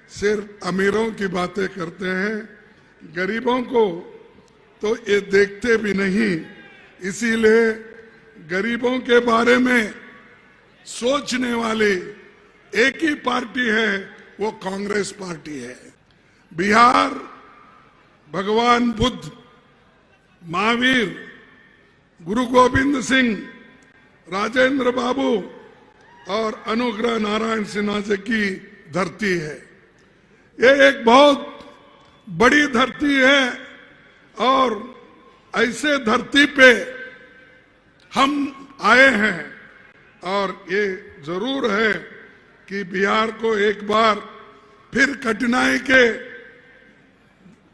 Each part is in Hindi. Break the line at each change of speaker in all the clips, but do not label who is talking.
सिर्फ अमीरों की बातें करते हैं, गरीबों को तो ये देखते भी नहीं। इसीलिए गरीबों के बारे में सोचने वाली एक ही पार्टी है, वो कांग्रेस पार्टी है। बिहार भगवान बुद्ध, महावीर, गुरु गोविंद सिंह, राजेंद्र बाबू और अनुग्रह नारायण सिन्हा जी की धरती है। ये एक बहुत बड़ी धरती है और ऐसे धरती पे हम आए हैं और ये जरूर है कि बिहार को एक बार फिर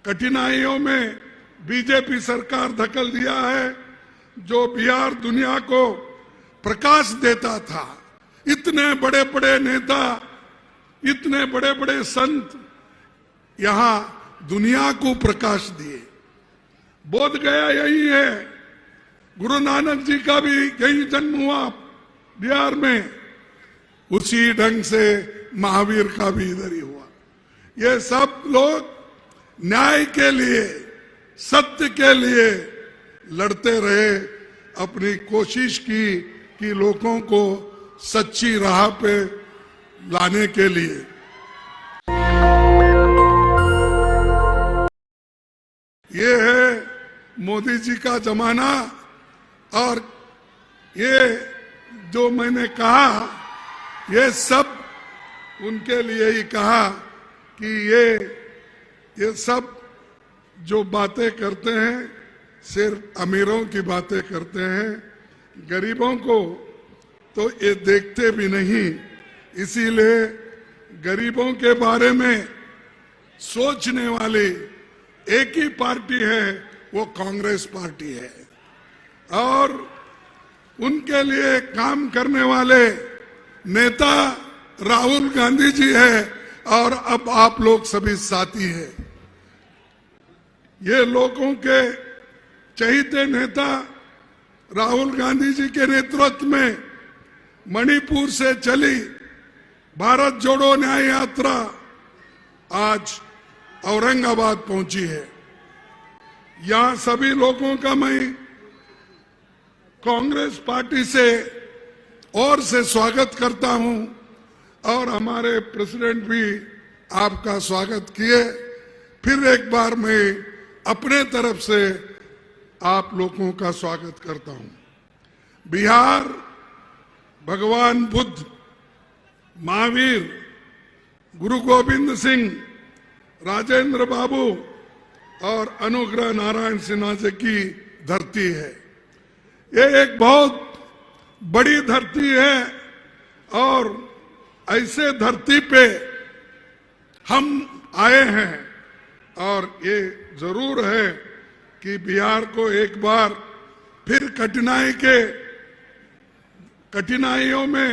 कठिनाइयों में बीजेपी सरकार धकेल दिया है। जो बिहार दुनिया को प्रकाश देता था, इतने बड़े बड़े नेता, इतने बड़े बड़े संत यहाँ दुनिया को प्रकाश दिए। बोध गया यही है, गुरु नानक जी का भी यही जन्म हुआ बिहार में, उसी ढंग से महावीर का भी इधर ही हुआ। ये सब लोग न्याय के लिए, सत्य के लिए लड़ते रहे, अपनी कोशिश की कि लोगों को सच्ची राह पे लाने के लिए। ये है मोदी जी का जमाना और ये जो मैंने कहा, ये सब उनके लिए ही कहा कि ये सब जो बातें करते हैं सिर्फ अमीरों की बातें करते हैं, गरीबों को तो ये देखते भी नहीं। इसीलिए गरीबों के बारे में सोचने वाली एक ही पार्टी है, वो कांग्रेस पार्टी है। और उनके लिए काम करने वाले नेता राहुल गांधी जी है और अब आप लोग सभी साथी हैं। ये लोगों के चहीते नेता राहुल गांधी जी के नेतृत्व में मणिपुर से चली भारत जोड़ो न्याय यात्रा आज औरंगाबाद पहुंची है। यहां सभी लोगों का मैं कांग्रेस पार्टी से और से स्वागत करता हूं और हमारे प्रेसिडेंट भी आपका स्वागत किए। फिर एक बार मैं अपने तरफ से आप लोगों का स्वागत करता हूं। बिहार भगवान बुद्ध, महावीर, गुरु गोविंद सिंह, राजेंद्र बाबू और अनुग्रह नारायण सिन्हा जी की धरती है। ये एक बहुत बड़ी धरती है और ऐसे धरती पे हम आए हैं और ये जरूर है कि बिहार को एक बार फिर कठिनाइयों में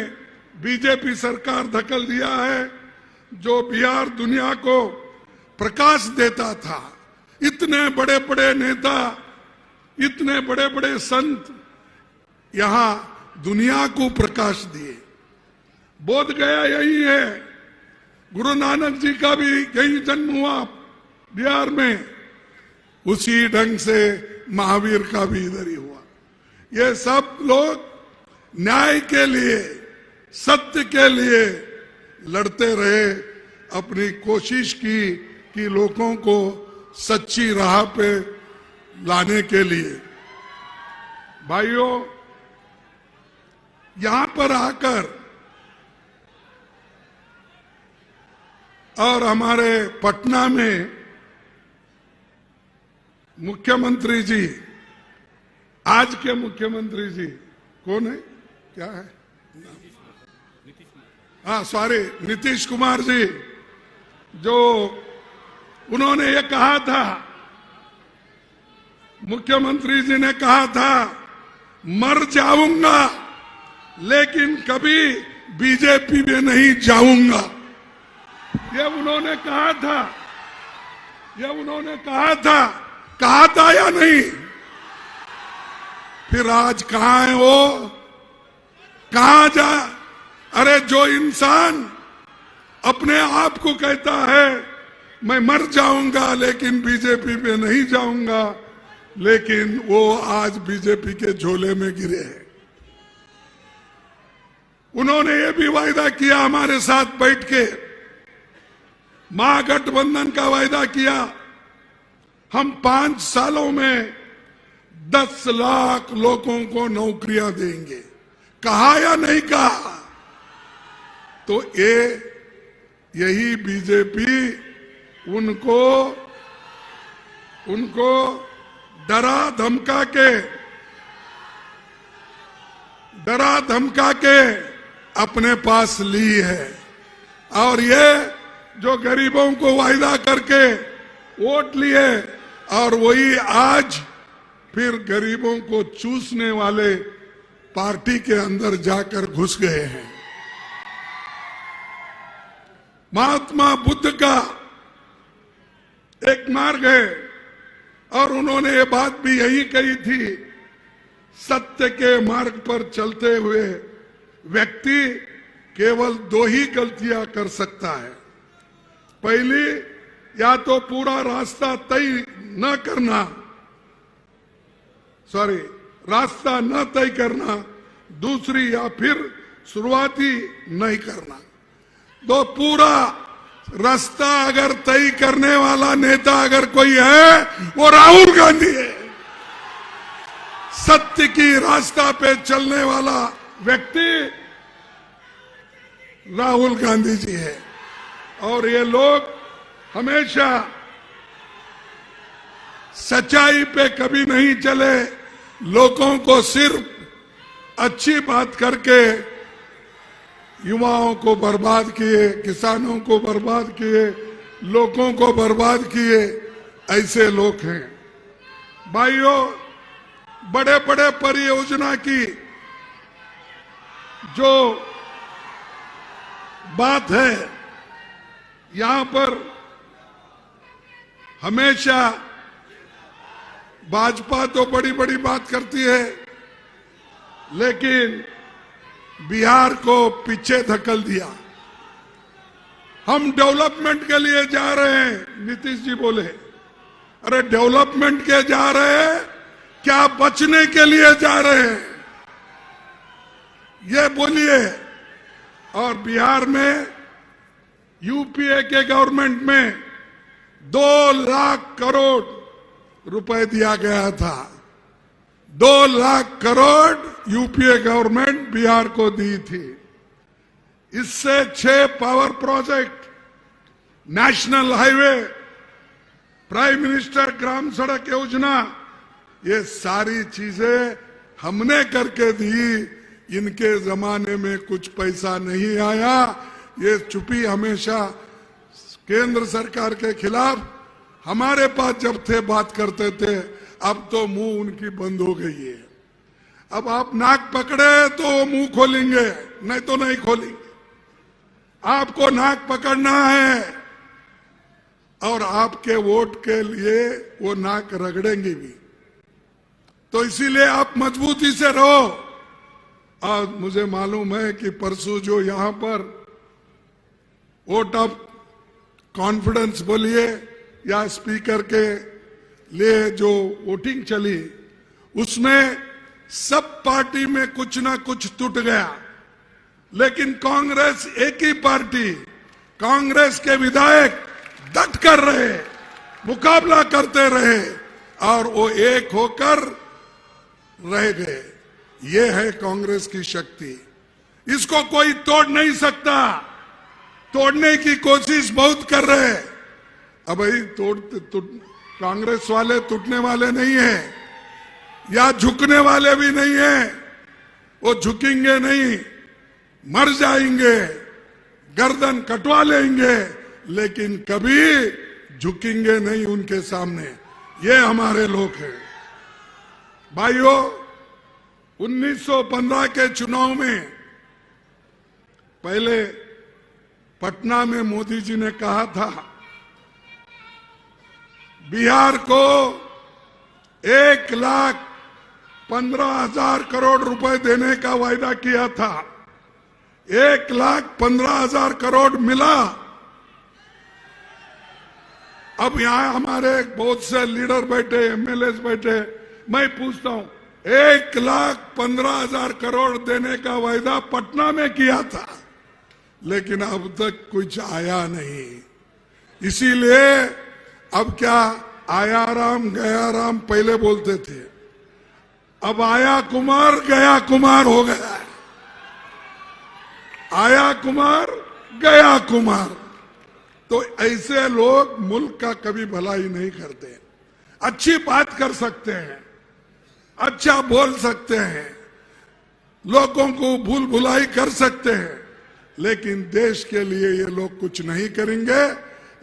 बीजेपी सरकार धकेल दिया है। जो बिहार दुनिया को प्रकाश देता था, इतने बड़े बड़े नेता, इतने बड़े बड़े संत यहाँ दुनिया को प्रकाश दिए। बोध गया यही है, गुरु नानक जी का भी यही जन्म हुआ बिहार में, उसी ढंग से महावीर का भी इधर ही हुआ। ये सब लोग न्याय के लिए, सत्य के लिए लड़ते रहे, अपनी कोशिश की कि लोगों को सच्ची राह पे लाने के लिए। भाइयों, यहां पर आकर और हमारे पटना में मुख्यमंत्री जी, आज के मुख्यमंत्री जी कौन है, क्या है, हाँ सॉरी, नीतीश कुमार जी, जो उन्होंने ये कहा था, मुख्यमंत्री जी ने कहा था मर जाऊंगा लेकिन कभी बीजेपी में नहीं जाऊंगा। ये उन्होंने कहा था, ये उन्होंने कहा था या नहीं? फिर आज कहां है वो, कहां जा? अरे जो इंसान अपने आप को कहता है मैं मर जाऊंगा लेकिन बीजेपी पे नहीं जाऊंगा, लेकिन वो आज बीजेपी के झोले में गिरे हैं। उन्होंने ये भी वायदा किया हमारे साथ बैठ के, महागठबंधन का वायदा किया, हम 5 सालों में 10 लाख लोगों को नौकरियां देंगे। कहा या नहीं कहा? तो यही बीजेपी उनको डरा धमका के अपने पास ली है। और ये जो गरीबों को वायदा करके वोट लिए, और वही आज फिर गरीबों को चूसने वाले पार्टी के अंदर जाकर घुस गए हैं। महात्मा बुद्ध का एक मार्ग है, और उन्होंने ये बात भी यही कही थी, सत्य के मार्ग पर चलते हुए व्यक्ति केवल 2 ही गलतियां कर सकता है। पहली, या तो पूरा रास्ता रास्ता न तय करना, दूसरी या फिर शुरुआती नहीं करना। तो पूरा रास्ता अगर तय करने वाला नेता अगर कोई है, वो राहुल गांधी है। सत्य की रास्ता पे चलने वाला व्यक्ति राहुल गांधी जी है। और ये लोग हमेशा सच्चाई पे कभी नहीं चले, लोगों को सिर्फ अच्छी बात करके युवाओं को बर्बाद किए, किसानों को बर्बाद किए, लोगों को बर्बाद किए, ऐसे लोग हैं। भाइयों, बड़े बड़े परियोजना की जो बात है, यहां पर हमेशा भाजपा तो बड़ी बड़ी बात करती है, लेकिन बिहार को पीछे धकेल दिया। हम डेवलपमेंट के लिए जा रहे हैं, नीतीश जी बोले। अरे डेवलपमेंट के जा रहे हैं, क्या बचने के लिए जा रहे हैं, ये बोलिए। और बिहार में यूपीए के गवर्नमेंट में 2 लाख करोड़ रुपए दिया गया था। 2 लाख करोड़ यूपीए गवर्नमेंट बिहार को दी थी। इससे 6 power project, national highway, prime minister Gram Sadak Yojana, ये सारी चीजें हमने करके दी। इनके जमाने में कुछ पैसा नहीं आया। ये चुप्पी हमेशा केंद्र सरकार के खिलाफ, हमारे पास जब थे बात करते थे, अब तो मुंह उनकी बंद हो गई है। अब आप नाक पकड़े तो मुंह खोलेंगे, नहीं तो नहीं खोलेंगे। आपको नाक पकड़ना है, और आपके वोट के लिए वो नाक रगड़ेंगे भी। तो इसीलिए आप मजबूती से रहो। और मुझे मालूम है कि परसों जो यहां पर वोट ऑफ कॉन्फिडेंस बोलिए या स्पीकर के लिए जो वोटिंग चली, उसमें सब पार्टी में कुछ ना कुछ टूट गया, लेकिन कांग्रेस एक ही पार्टी, कांग्रेस के विधायक डट कर रहे, मुकाबला करते रहे, और वो एक होकर रह गए। ये है कांग्रेस की शक्ति। इसको कोई तोड़ नहीं सकता। तोड़ने की कोशिश बहुत कर रहे। अब भाई कांग्रेस वाले टूटने वाले नहीं है, या झुकने वाले भी नहीं है। वो झुकेंगे नहीं, मर जाएंगे, गर्दन कटवा लेंगे, लेकिन कभी झुकेंगे नहीं उनके सामने। ये हमारे लोग हैं। भाइयों, 1915 के चुनाव में पहले पटना में मोदी जी ने कहा था, बिहार को 1,15,000 करोड़ रुपए देने का वायदा किया था। 1,15,000 करोड़ मिला। अब यहां हमारे बहुत से लीडर बैठे, एमएलए बैठे, मैं पूछता हूं, 1,15,000 करोड़ देने का वायदा पटना में किया था, लेकिन अब तक कुछ आया नहीं। इसीलिए अब क्या, आया राम गया राम पहले बोलते थे, अब आया कुमार गया कुमार हो गया है। आया कुमार गया कुमार। तो ऐसे लोग मुल्क का कभी भलाई नहीं करते। अच्छी बात कर सकते हैं, अच्छा बोल सकते हैं, लोगों को भूल भुलाई कर सकते हैं, लेकिन देश के लिए ये लोग कुछ नहीं करेंगे,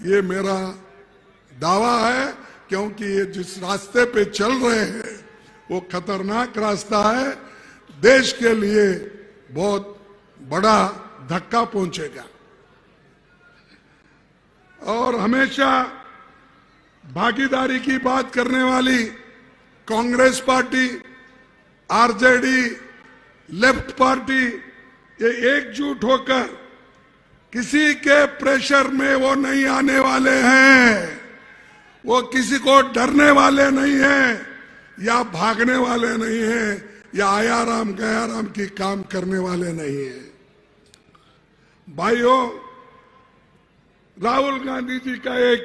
ये मेरा दावा है। क्योंकि ये जिस रास्ते पे चल रहे हैं वो खतरनाक रास्ता है, देश के लिए बहुत बड़ा धक्का पहुंचेगा। और हमेशा भागीदारी की बात करने वाली Congress party, RJD, left party, ये एकजुट होकर किसी के प्रेशर में वो नहीं आने वाले हैं, वो किसी को डरने वाले नहीं हैं, या भागने वाले नहीं हैं, या आया राम गया राम की काम करने वाले नहीं हैं। भाइयों, राहुल गांधी जी का एक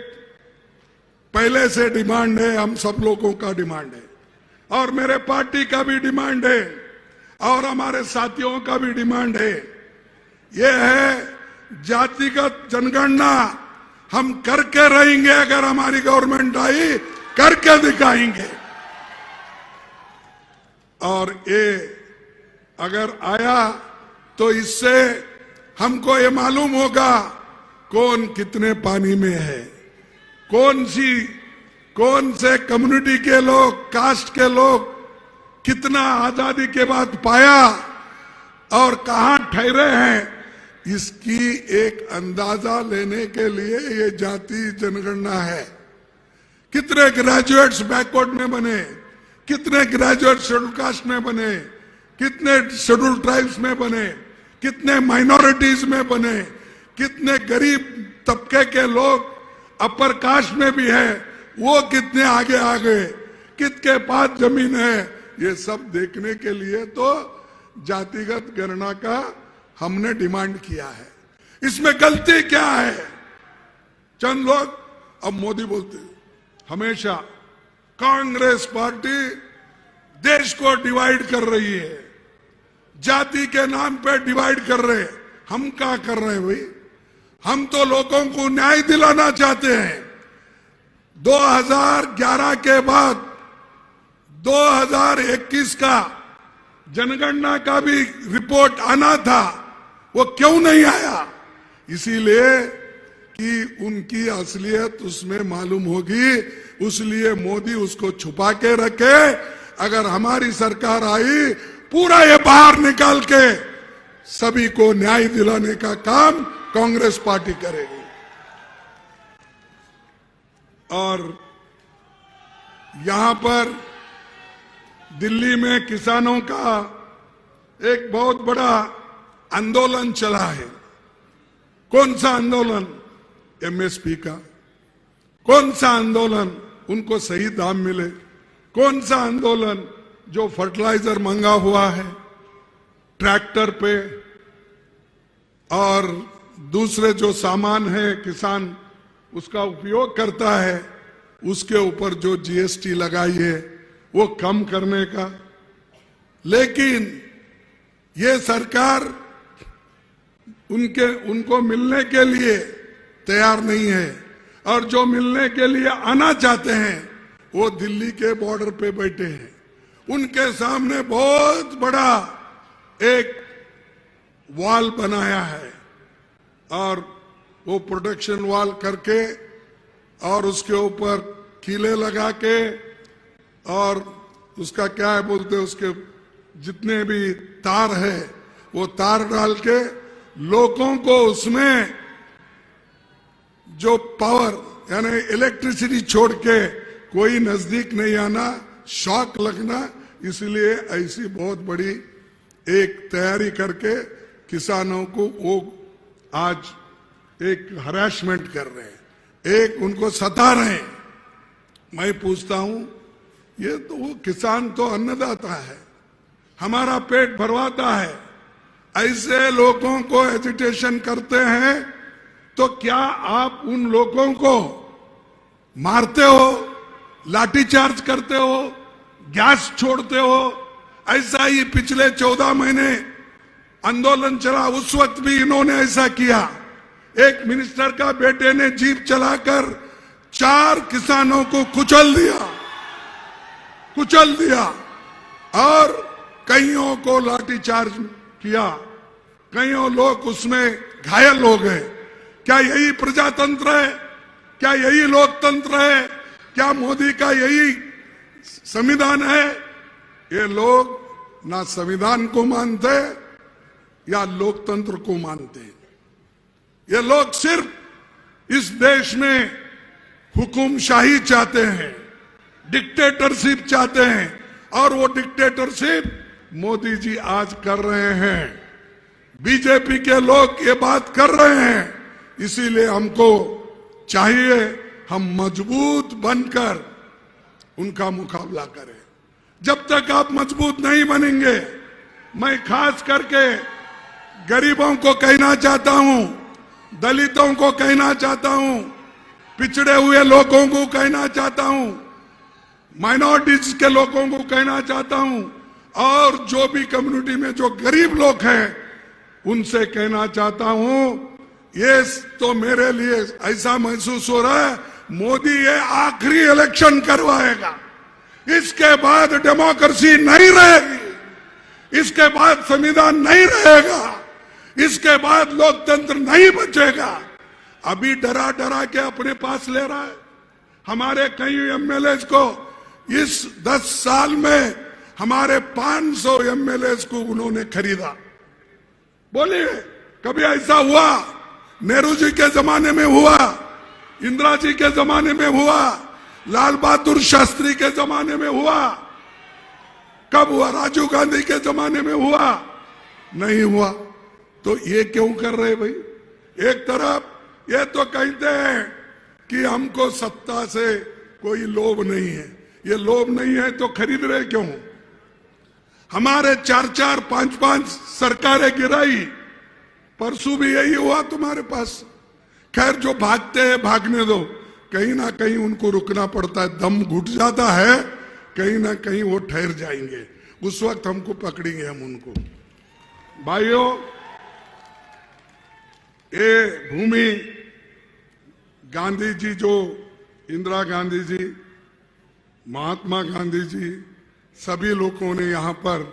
पहले से डिमांड है, हम सब लोगों का डिमांड है, और मेरे पार्टी का भी डिमांड है, और हमारे साथियों का भी डिमांड है। ये है जातिगत जनगणना हम करके रहेंगे। अगर हमारी गवर्नमेंट आई, करके दिखाएंगे। और ये अगर आया तो इससे हमको ये मालूम होगा कौन कितने पानी में है, कौन से कम्युनिटी के लोग, कास्ट के लोग कितना आजादी के बाद पाया और कहां ठहरे हैं। इसकी एक अंदाजा लेने के लिए ये जाति जनगणना है। कितने ग्रेजुएट्स बैकवर्ड में बने, कितने ग्रेजुएट शेड्यूल कास्ट में बने, कितने शेड्यूल ट्राइब्स में बने, कितने माइनॉरिटीज में बने, कितने गरीब तबके के लोग अपर कास्ट में भी है, वो कितने आगे आ गए, किसके पास जमीन है, ये सब देखने के लिए तो जातिगत गणना का हमने डिमांड किया है। इसमें गलती क्या है? चंद लोग, अब मोदी बोलते हमेशा कांग्रेस पार्टी देश को डिवाइड कर रही है, जाति के नाम पे डिवाइड कर रहे। हम क्या कर रहे हैं भाई? हम तो लोगों को न्याय दिलाना चाहते हैं। 2011 के बाद 2021 का जनगणना का भी रिपोर्ट आना था, वो क्यों नहीं आया? इसीलिए कि उनकी असलियत उसमें मालूम होगी, इसलिए मोदी उसको छुपा के रखे। अगर हमारी सरकार आई, पूरा ये बाहर निकाल के सभी को न्याय दिलाने का काम कांग्रेस पार्टी करेगी। और यहां पर दिल्ली में किसानों का एक बहुत बड़ा आंदोलन चला है। कौन सा आंदोलन? एमएसपी का। कौन सा आंदोलन? उनको सही दाम मिले। कौन सा आंदोलन? जो फर्टिलाइजर महंगा हुआ है ट्रैक्टर पे, और दूसरे जो सामान है किसान उसका उपयोग करता है, उसके ऊपर जो जीएसटी लगाई है वो कम करने का। लेकिन ये सरकार उनको मिलने के लिए तैयार नहीं है, और जो मिलने के लिए आना चाहते हैं वो दिल्ली के बॉर्डर पे बैठे हैं। उनके सामने बहुत बड़ा एक वॉल बनाया है, और वो प्रोटेक्शन वॉल करके और उसके ऊपर कीले लगा के, और उसका क्या है बोलते हैं, उसके जितने भी तार है वो तार डाल के लोगों को उसमें जो पावर यानी इलेक्ट्रिसिटी छोड़ के कोई नजदीक नहीं आना, शॉक लगना। इसलिए ऐसी बहुत बड़ी एक तैयारी करके किसानों को वो आज एक हरासमेंट कर रहे हैं, एक उनको सता रहे हैं। मैं पूछता हूं, ये तो वो किसान तो अन्नदाता है, हमारा पेट भरवाता है, ऐसे लोगों को एजिटेशन करते हैं तो क्या आप उन लोगों को मारते हो, लाठीचार्ज करते हो, गैस छोड़ते हो? ऐसा ही पिछले 14 महीने आंदोलन चला, उस वक्त भी इन्होंने ऐसा किया। एक मिनिस्टर का बेटे ने जीप चलाकर 4 किसानों को कुचल दिया और कईयों को लाठीचार्ज किया, कईयों लोग उसमें घायल हो गए। क्या यही प्रजातंत्र है? क्या यही लोकतंत्र है? क्या मोदी का यही संविधान है? ये लोग ना संविधान को मानते या लोकतंत्र को मानते। ये लोग सिर्फ इस देश में हुकुमशाही चाहते हैं, डिक्टेटरशिप चाहते हैं, और वो डिक्टेटरशिप मोदी जी आज कर रहे हैं। बीजेपी के लोग ये बात कर रहे हैं, इसीलिए हमको चाहिए हम मजबूत बनकर उनका मुकाबला करें। जब तक आप मजबूत नहीं बनेंगे, मैं खास करके गरीबों को कहना चाहता हूं, दलितों को कहना चाहता हूं, पिछड़े हुए लोगों को कहना चाहता हूं, माइनॉरिटीज के लोगों को कहना चाहता हूं, और जो भी कम्युनिटी में जो गरीब लोग हैं उनसे कहना चाहता हूं, ये तो मेरे लिए ऐसा महसूस हो रहा है मोदी ये आखिरी इलेक्शन करवाएगा, इसके बाद डेमोक्रेसी नहीं रहेगी, इसके बाद संविधान नहीं रहेगा, इसके बाद लोकतंत्र नहीं बचेगा। अभी डरा डरा के अपने पास ले रहा है। हमारे कई एमएलएस को इस 10 साल में हमारे 500 एमएलएस को उन्होंने खरीदा। बोलिए, कभी ऐसा हुआ? नेहरू जी के जमाने में हुआ, इंदिरा जी के जमाने में हुआ, लाल बहादुर शास्त्री के जमाने में हुआ, कब हुआ? राजीव गांधी के जमाने में हुआ? नहीं हुआ। तो ये क्यों कर रहे भाई? एक तरफ ये तो कहते हैं कि हमको सत्ता से कोई लोभ नहीं है, ये लोभ नहीं है तो खरीद रहे क्यों? हमारे 4-4, 5-5 सरकारें गिराई, परसों भी यही हुआ तुम्हारे पास। खैर, जो भागते हैं भागने दो, कहीं ना कहीं उनको रुकना पड़ता है, दम घुट जाता है, कहीं ना कहीं वो ठहर जाएंगे, उस वक्त हमको पकड़ेंगे हम उनको। भाइयों, ये भूमि गांधी जी, जो इंदिरा गांधी जी, महात्मा गांधी जी, सभी लोगों ने यहाँ पर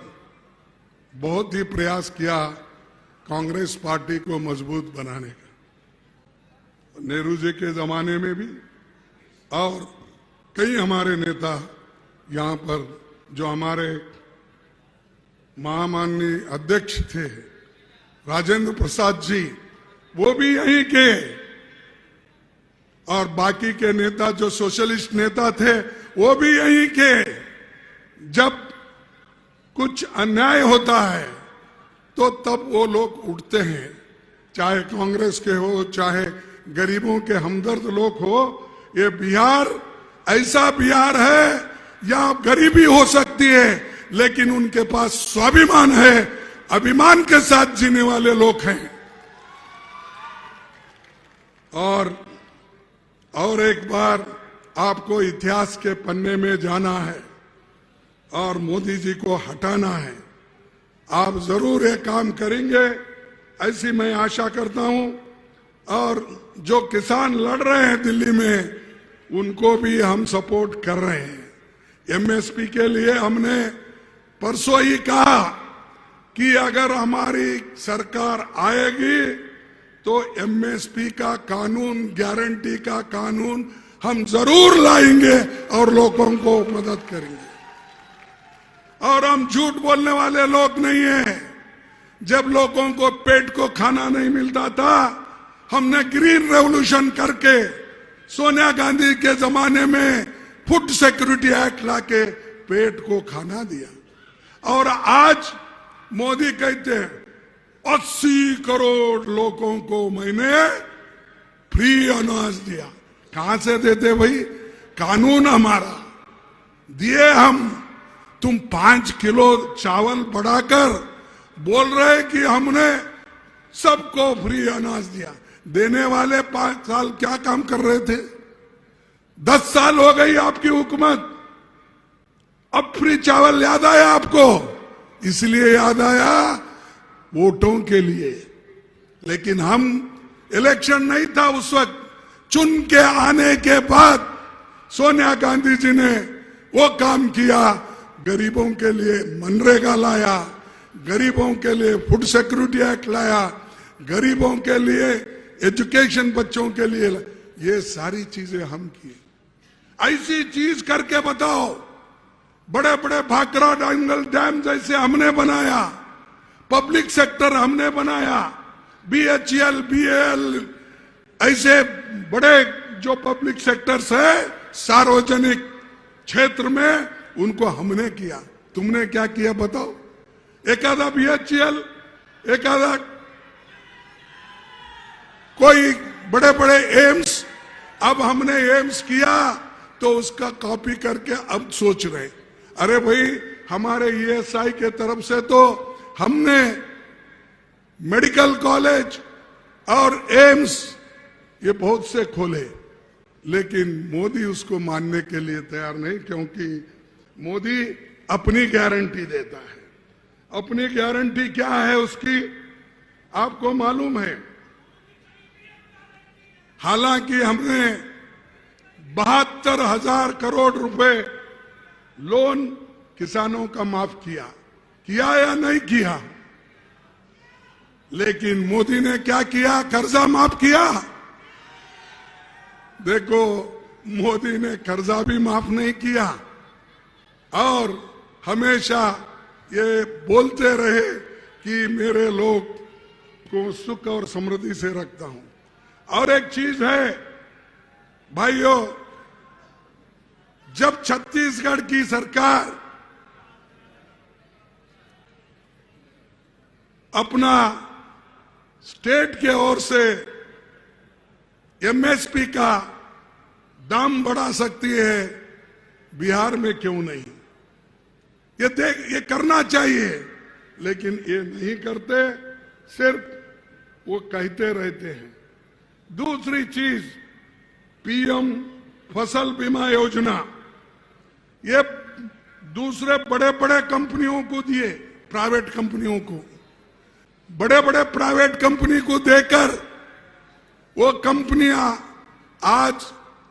बहुत ही प्रयास किया कांग्रेस पार्टी को मजबूत बनाने का। नेहरू जी के जमाने में भी, और कई हमारे नेता यहाँ पर, जो हमारे महामाननीय अध्यक्ष थे राजेंद्र प्रसाद जी, वो भी यहीं के, और बाकी के नेता जो सोशलिस्ट नेता थे वो भी यहीं के। जब कुछ अन्याय होता है तो तब वो लोग उठते हैं, चाहे कांग्रेस के हो, चाहे गरीबों के हमदर्द लोग हो। ये बिहार ऐसा बिहार है, यहाँ गरीबी हो सकती है लेकिन उनके पास स्वाभिमान है, अभिमान के साथ जीने वाले लोग हैं। और एक बार आपको इतिहास के पन्ने में जाना है और मोदी जी को हटाना है। आप जरूर ये काम करेंगे, ऐसी मैं आशा करता हूं। और जो किसान लड़ रहे हैं दिल्ली में, उनको भी हम सपोर्ट कर रहे हैं। एमएसपी के लिए हमने परसों ही कहा कि अगर हमारी सरकार आएगी तो एमएसपी का कानून, गारंटी का कानून हम जरूर लाएंगे और लोगों को मदद करेंगे। और हम झूठ बोलने वाले लोग नहीं हैं। जब लोगों को पेट को खाना नहीं मिलता था, हमने ग्रीन रेवोल्यूशन करके सोनिया गांधी के जमाने में फूड सिक्योरिटी एक्ट लाके पेट को खाना दिया। और आज मोदी कहते हैं 80 करोड़ लोगों को मैंने फ्री अनाज दिया। कहां से देते भाई? कानून हमारा दिए हम। तुम 5 किलो चावल बढ़ाकर बोल रहे कि हमने सबको फ्री अनाज दिया। देने वाले 5 साल क्या काम कर रहे थे? 10 साल हो गई आपकी हुकूमत, अब फ्री चावल याद आया आपको? इसलिए याद आया वोटों के लिए। लेकिन हम, इलेक्शन नहीं था उस वक्त, चुन के आने के बाद सोनिया गांधी जी ने वो काम किया। गरीबों के लिए मनरेगा लाया, गरीबों के लिए फूड सिक्योरिटी एक्ट लाया, गरीबों के लिए एजुकेशन बच्चों के लिए, ये सारी चीजें हम की। ऐसी चीज करके बताओ। बड़े बड़े भाखड़ा डांगल डैम जैसे हमने बनाया, पब्लिक सेक्टर हमने बनाया, BHEL, BAL, ऐसे बड़े जो पब्लिक सेक्टर्स है सार्वजनिक क्षेत्र में, उनको हमने किया। तुमने क्या किया बताओ? एक आधा BHEL, एक आधा कोई बड़े बड़े एम्स। अब हमने एम्स किया तो उसका कॉपी करके अब सोच रहे, अरे भाई हमारे ESI के तरफ से तो हमने मेडिकल कॉलेज और एम्स ये बहुत से खोले, लेकिन मोदी उसको मानने के लिए तैयार नहीं, क्योंकि मोदी अपनी गारंटी देता है। अपनी गारंटी क्या है उसकी आपको मालूम है। हालांकि हमने 72,000 करोड़ रुपए लोन किसानों का माफ किया या नहीं किया? लेकिन मोदी ने क्या किया? कर्जा माफ किया। देखो, मोदी ने कर्जा भी माफ नहीं किया और हमेशा ये बोलते रहे कि मेरे लोग को सुख और समृद्धि से रखता हूं। और एक चीज है भाइयों, जब छत्तीसगढ़ की सरकार अपना स्टेट के ओर से MSP का दाम बढ़ा सकती है, बिहार में क्यों नहीं? ये करना चाहिए, लेकिन ये नहीं करते, सिर्फ वो कहते रहते हैं। दूसरी चीज, PM फसल बीमा योजना, ये दूसरे बड़े बड़े कंपनियों को दिए, प्राइवेट कंपनियों को। बड़े बड़े प्राइवेट कंपनी को देकर वो कंपनियां आज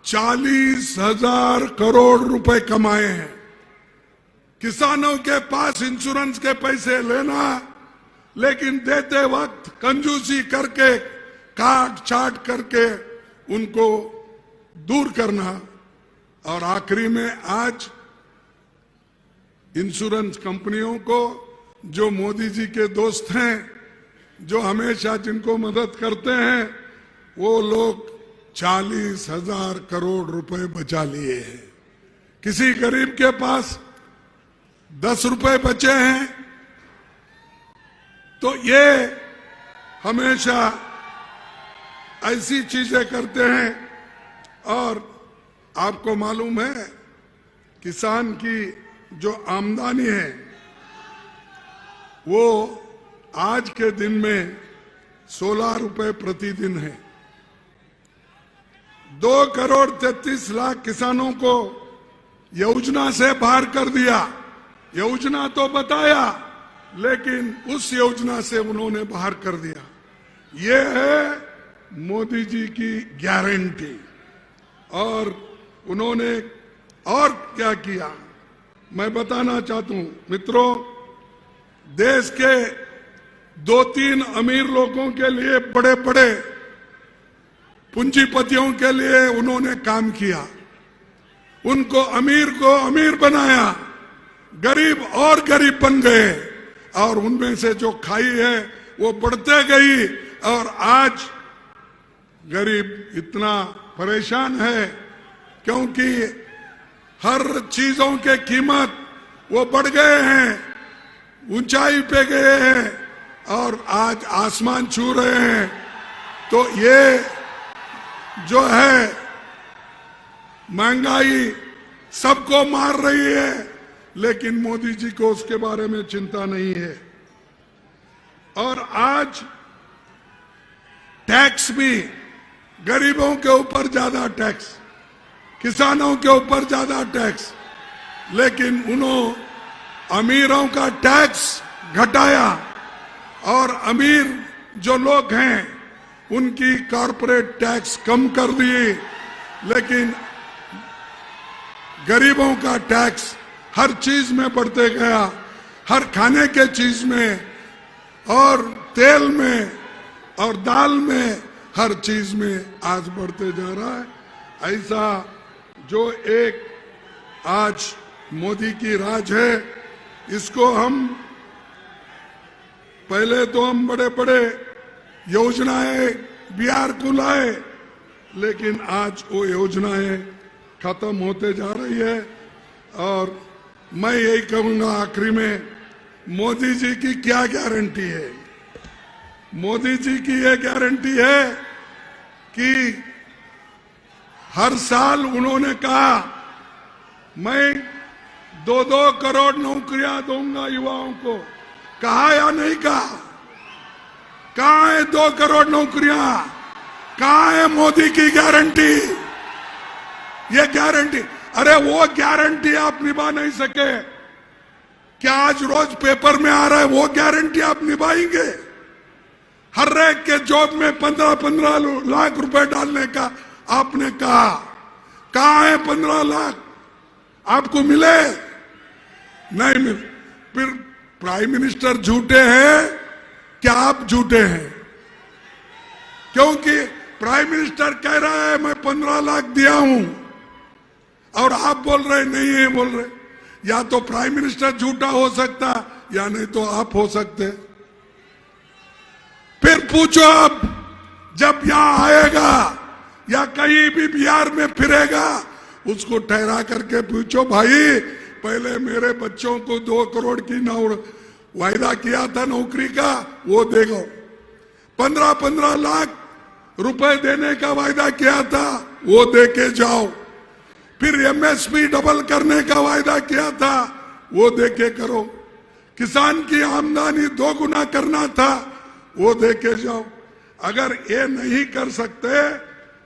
40,000 करोड़ रुपए कमाए हैं। किसानों के पास इंश्योरेंस के पैसे लेना, लेकिन देते वक्त कंजूसी करके, काट छाट करके उनको दूर करना। और आखिरी में आज इंश्योरेंस कंपनियों को, जो मोदी जी के दोस्त हैं, जो हमेशा जिनको मदद करते हैं, वो लोग 40,000 करोड़ रुपए बचा लिए हैं। किसी गरीब के पास 10 रुपए बचे हैं तो ये हमेशा ऐसी चीजें करते हैं। और आपको मालूम है, किसान की जो आमदनी है वो आज के दिन में 16 रुपए प्रतिदिन है। 2,33,00,000 किसानों को योजना से बाहर कर दिया। योजना तो बताया, लेकिन उस योजना से उन्होंने बाहर कर दिया। ये है मोदी जी की गारंटी। और उन्होंने और क्या किया मैं बताना चाहता हूं मित्रों। देश के 2-3 अमीर लोगों के लिए, बड़े बड़े पूंजीपतियों के लिए उन्होंने काम किया। उनको अमीर को अमीर बनाया, गरीब और गरीब बन गए, और उनमें से जो खाई है वो बढ़ते गई। और आज गरीब इतना परेशान है क्योंकि हर चीजों के कीमत वो बढ़ गए हैं, ऊंचाई पे गए हैं। और आज आसमान छू रहे हैं, तो ये जो है महंगाई सबको मार रही है, लेकिन मोदी जी को उसके बारे में चिंता नहीं है। और आज टैक्स भी, गरीबों के ऊपर ज्यादा टैक्स, किसानों के ऊपर ज्यादा टैक्स, लेकिन उन्होंने अमीरों का टैक्स घटाया और अमीर जो लोग हैं उनकी कॉर्पोरेट टैक्स कम कर दिए, लेकिन गरीबों का टैक्स हर चीज में बढ़ते गया, हर खाने के चीज में और तेल में और दाल में, हर चीज में आज बढ़ते जा रहा है। ऐसा जो एक आज मोदी की राज है, इसको हम पहले तो हम बड़े बड़े योजनाएं बिहार को लाए, लेकिन आज वो योजनाएं खत्म होते जा रही है। और मैं यही कहूंगा आखिरी में, मोदी जी की क्या गारंटी है? मोदी जी की ये गारंटी है कि हर साल उन्होंने कहा मैं 2-2 करोड़ नौकरियां दूंगा युवाओं को। कहा या नहीं कहा? कहां है 2 करोड़ नौकरियां? कहां है मोदी की गारंटी? ये गारंटी, अरे वो गारंटी आप निभा नहीं सके क्या? आज रोज पेपर में आ रहा है, वो गारंटी आप निभाएंगे? हर एक के जॉब में 15-15 लाख रुपए डालने का आपने कहा, कहां है 15 लाख? आपको मिले? नहीं मिले। फिर प्राइम मिनिस्टर झूठे हैं क्या आप झूठे हैं? क्योंकि प्राइम मिनिस्टर कह रहा है मैं 15 लाख दिया हूं और आप बोल रहे नहीं है बोल रहे। या तो प्राइम मिनिस्टर झूठा हो सकता, या नहीं तो आप हो सकते। फिर पूछो, अब जब यहां आएगा या कहीं भी बिहार में फिरेगा, उसको ठहरा करके पूछो, भाई पहले मेरे बच्चों को 2 करोड़ की वायदा किया था नौकरी का, वो देगा। 15-15 लाख रुपए देने का वायदा किया था, वो दे के जाओ। फिर एमएसपी डबल करने का वायदा किया था, वो दे के करो। किसान की आमदनी 2 गुना करना था, वो दे के जाओ। अगर ये नहीं कर सकते,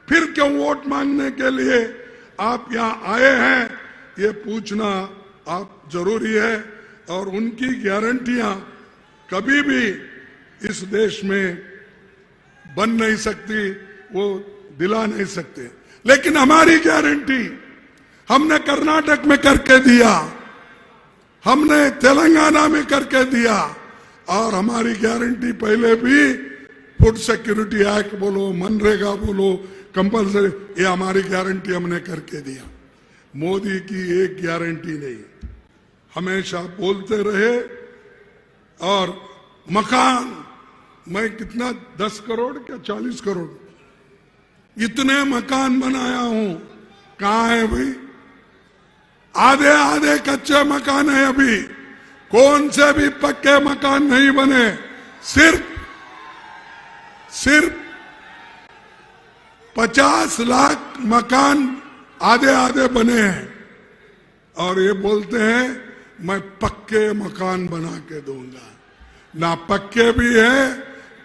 फिर क्यों वोट मांगने के लिए आप यहाँ आए हैं, ये पूछना आप जरूरी है। और उनकी गारंटियां कभी भी इस देश में बन नहीं सकती, वो दिला नहीं सकते। लेकिन हमारी गारंटी हमने कर्नाटक में करके दिया, हमने तेलंगाना में करके दिया, और हमारी गारंटी पहले भी फूड सिक्योरिटी एक्ट बोलो, मनरेगा बोलो, कंपल्सरी, ये हमारी गारंटी हमने करके दिया। मोदी की एक गारंटी नहीं, हमेशा बोलते रहे। और मकान, मैं कितना 10 करोड़ क्या 40 करोड़ इतने मकान बनाया हूं, कहां है भाई? आधे आधे कच्चे मकान है अभी, कौन से भी पक्के मकान नहीं बने। सिर्फ 50 लाख मकान आधे आधे बने हैं, और ये बोलते हैं मैं पक्के मकान बना के दूंगा। ना पक्के भी है,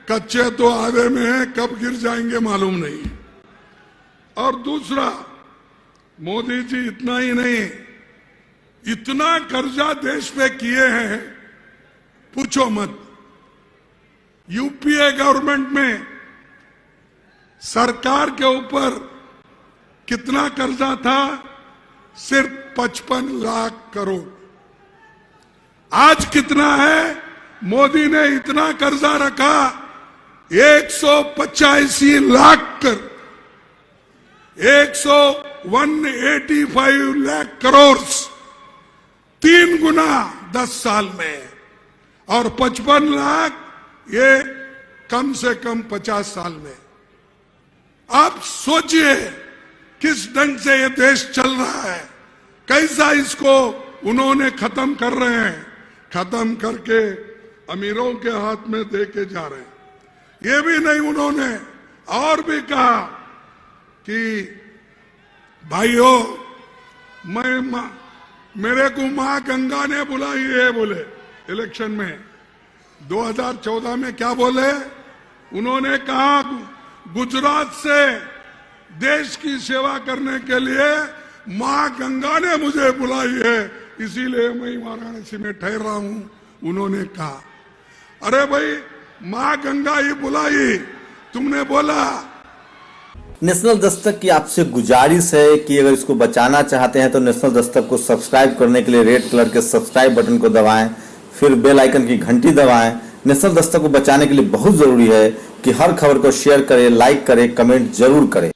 कच्चे तो आधे में है, कब गिर जाएंगे मालूम नहीं। और दूसरा, मोदी जी इतना ही नहीं, इतना कर्जा देश पे किए हैं, पूछो मत। यूपीए गवर्नमेंट में सरकार के ऊपर कितना कर्जा था? सिर्फ 55 लाख करोड़। आज कितना है? मोदी ने इतना कर्जा रखा, 185 लाख कर 185 लाख करोड़, 3 गुना 10 साल में। और 55 लाख ये कम से कम 50 साल में। आप सोचिए किस ढंग से ये देश चल रहा है, कैसा इसको उन्होंने खत्म कर रहे हैं। खत्म करके अमीरों के हाथ में दे के जा रहे हैं। ये भी नहीं, उन्होंने और भी कहा कि भाइयों, मेरे को मां गंगा ने बुलाई है, बोले इलेक्शन में 2014 में। क्या बोले उन्होंने? कहा गुजरात से देश की सेवा करने के लिए मां गंगा ने मुझे बुलाई है, इसीलिए मैं वाराणसी में ठहर रहा हूं, उन्होंने कहा। अरे भाई, मां गंगा ही बुलाई, तुमने बोला।
नेशनल दस्तक की आपसे गुजारिश है कि अगर इसको बचाना चाहते हैं तो नेशनल दस्तक को सब्सक्राइब करने के लिए रेड कलर के सब्सक्राइब बटन को दबाएं, फिर बेल आइकन की घंटी दबाएं। नेशनल दस्तक को बचाने के लिए बहुत जरूरी है कि हर खबर को शेयर करें, लाइक करें, कमेंट जरूर करें।